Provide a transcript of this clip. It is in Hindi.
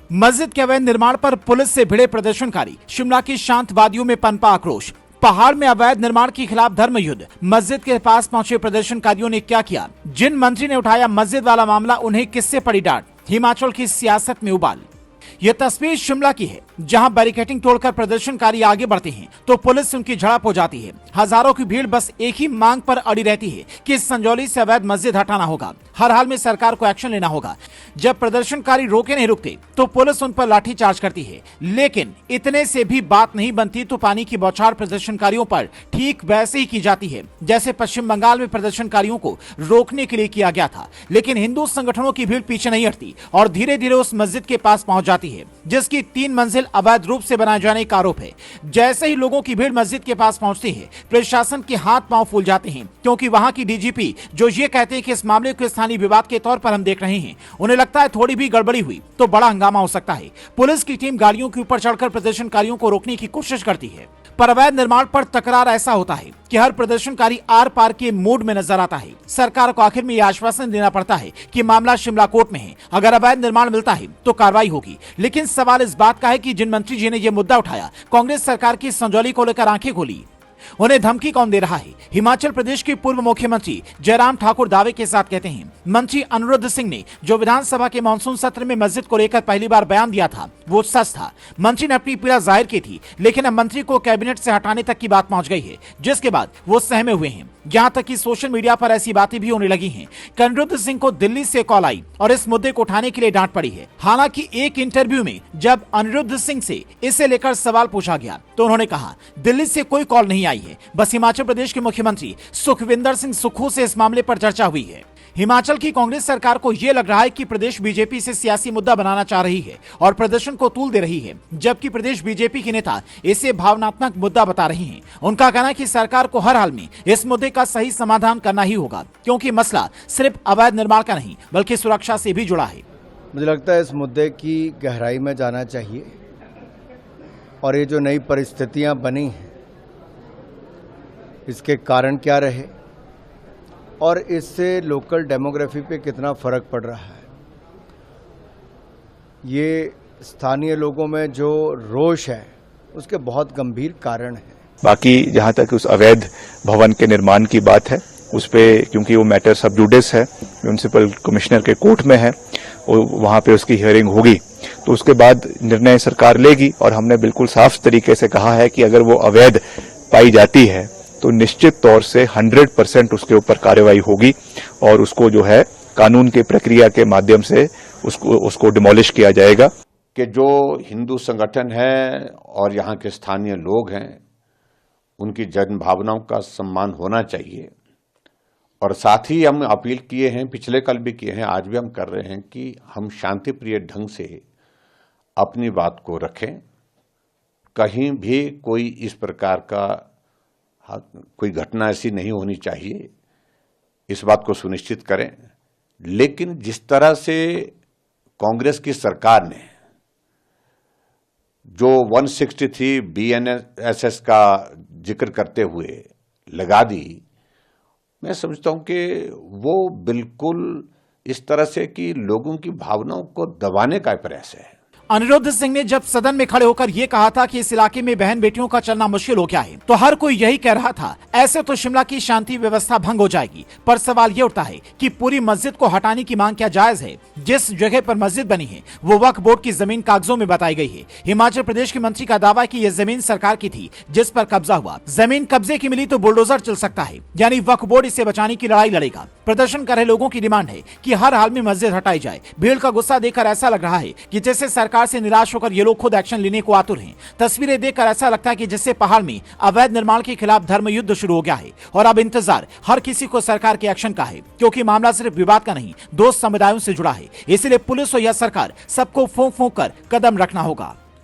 मस्जिद के अवैध निर्माण पर पुलिस से भिड़े प्रदर्शनकारी, शिमला की शांत वादियों में पनपा आक्रोश। पहाड़ में अवैध निर्माण के खिलाफ धर्म युद्ध, मस्जिद के पास पहुंचे प्रदर्शनकारियों ने क्या किया? जिन मंत्री ने उठाया मस्जिद वाला मामला, उन्हें किससे पड़ी डांट? हिमाचल की सियासत में उबाल। यह तस्वीर शिमला की है, जहां बैरिकेडिंग तोड़कर प्रदर्शनकारी आगे बढ़ते हैं तो पुलिस उनकी झड़प हो जाती है। हजारों की भीड़ बस एक ही मांग पर अड़ी रहती है कि संजौली से अवैध मस्जिद हटाना होगा, हर हाल में सरकार को एक्शन लेना होगा। जब प्रदर्शनकारी रोके नहीं रुकते तो पुलिस उन पर लाठीचार्ज करती है, लेकिन इतने से भी बात नहीं बनती तो पानी की बौछार प्रदर्शनकारियों पर ठीक वैसे ही की जाती है जैसे पश्चिम बंगाल में प्रदर्शनकारियों को रोकने के लिए किया गया था। लेकिन हिंदू संगठनों की भीड़ पीछे नहीं हटती और धीरे धीरे उस मस्जिद के पास पहुंच जाती है, जिसकी 3 मंजिल अवैध रूप से बनाए जाने का आरोप है। जैसे ही लोगों की भीड़ मस्जिद के पास पहुंचती है, प्रशासन के हाथ पांव फूल जाते हैं, क्योंकि वहां की डीजीपी जो ये कहते हैं कि इस मामले को स्थानीय विवाद के तौर पर हम देख रहे हैं, उन्हें लगता है थोड़ी भी गड़बड़ी हुई तो बड़ा हंगामा हो सकता है। पुलिस की टीम गाड़ियों के ऊपर चढ़कर प्रदर्शनकारियों को रोकने की कोशिश करती है, पर अवैध निर्माण पर तकरार ऐसा होता है कि हर प्रदर्शनकारी आर पार के मूड में नजर आता है। सरकार को आखिर में यह आश्वासन देना पड़ता है कि मामला शिमला कोर्ट में है, अगर अवैध निर्माण मिलता है तो कार्रवाई होगी। लेकिन सवाल इस बात का है कि जिन मंत्री जी ने यह मुद्दा उठाया, कांग्रेस सरकार की संजौली को लेकर आंखें खोली, उन्हें धमकी कौन दे रहा है? हिमाचल प्रदेश के पूर्व मुख्यमंत्री जयराम ठाकुर दावे के साथ कहते हैं, मंत्री अनिरुद्ध सिंह ने जो विधानसभा के मानसून सत्र में मस्जिद को लेकर पहली बार बयान दिया था, वो सच था। मंत्री ने अपनी पीड़ा जाहिर की थी, लेकिन अब मंत्री को कैबिनेट से हटाने तक की बात पहुंच गई है, जिसके बाद वो सहमे हुए हैं। यहाँ तक कि सोशल मीडिया पर ऐसी बातें भी होने लगी हैं कि अनिरुद्ध सिंह को दिल्ली से कॉल आई और इस मुद्दे को उठाने के लिए डांट पड़ी है। हालांकि एक इंटरव्यू में जब अनिरुद्ध सिंह से इसे लेकर सवाल पूछा गया तो उन्होंने कहा, दिल्ली से कोई कॉल नहीं आई है, बस हिमाचल प्रदेश के मुख्यमंत्री सुखविंदर सिंह सुक्खू से इस मामले पर चर्चा हुई है। हिमाचल की कांग्रेस सरकार को यह लग रहा है कि प्रदेश बीजेपी से सियासी मुद्दा बनाना चाह रही है और प्रदर्शन को तूल दे रही है, जबकि प्रदेश बीजेपी के नेता इसे भावनात्मक मुद्दा बता रहे हैं। उनका कहना है कि सरकार को हर हाल में इस मुद्दे का सही समाधान करना ही होगा, क्योंकि मसला सिर्फ अवैध निर्माण का नहीं बल्कि सुरक्षा से भी जुड़ा है। मुझे लगता है इस मुद्दे की गहराई में जाना चाहिए और ये जो नई परिस्थितियां बनी हैं, इसके कारण क्या रहे और इससे लोकल डेमोग्राफी पे कितना फर्क पड़ रहा है। ये स्थानीय लोगों में जो रोष है उसके बहुत गंभीर कारण है। बाकी जहां तक उस अवैध भवन के निर्माण की बात है, उस पे क्योंकि वो मैटर सब जुडिस है, म्यूनिसिपल कमिश्नर के कोर्ट में है, वहां पे उसकी हियरिंग होगी तो उसके बाद निर्णय सरकार लेगी। और हमने बिल्कुल साफ तरीके से कहा है कि अगर वो अवैध पाई जाती है तो निश्चित तौर से 100% उसके ऊपर कार्रवाई होगी और उसको जो है कानून की प्रक्रिया के माध्यम से उसको डिमोलिश किया जाएगा। कि जो हिंदू संगठन है और यहाँ के स्थानीय लोग हैं, उनकी जन भावनाओं का सम्मान होना चाहिए। और साथ ही हम अपील किए हैं, पिछले कल भी किए हैं, आज भी हम कर रहे हैं कि हम शांति प्रिय ढंग से अपनी बात को रखें। कहीं भी कोई इस प्रकार का कोई घटना ऐसी नहीं होनी चाहिए, इस बात को सुनिश्चित करें। लेकिन जिस तरह से कांग्रेस की सरकार ने जो 163 BNSS का जिक्र करते हुए लगा दी, मैं समझता हूं कि वो बिल्कुल इस तरह से कि लोगों की भावनाओं को दबाने का प्रयास है। अनिरुद्ध सिंह ने जब सदन में खड़े होकर यह कहा था कि इस इलाके में बहन बेटियों का चलना मुश्किल हो गया है, तो हर कोई यही कह रहा था ऐसे तो शिमला की शांति व्यवस्था भंग हो जाएगी। पर सवाल ये उठता है कि पूरी मस्जिद को हटाने की मांग क्या जायज है? जिस जगह पर मस्जिद बनी है वो वक्फ बोर्ड की जमीन कागजों में बताई गई है। हिमाचल प्रदेश के मंत्री का दावा है कि यह जमीन सरकार की थी जिस पर कब्जा हुआ। जमीन कब्जे की मिली तो बुलडोजर चल सकता है, यानी वक्फ बोर्ड इसे बचाने की लड़ाई लड़ेगा। प्रदर्शन कर रहे लोगों की डिमांड है कि हर हाल में मस्जिद हटाई जाए। भीड़ का गुस्सा देखकर ऐसा लग रहा है कि जैसे सरकार से निराश होकर ये लोग खुद एक्शन लेने को आतुर हैं। तस्वीरें देखकर ऐसा लगता है कि जिससे पहाड़ में अवैध निर्माण के खिलाफ धर्म युद्ध शुरू हो गया है और अब इंतजार हर किसी को सरकार के एक्शन का है, क्योंकि मामला सिर्फ विवाद का नहीं, दो समुदायों से जुड़ा है। इसलिए पुलिस और यह सरकार सबको फूंक फूंक कर कदम रखना होगा।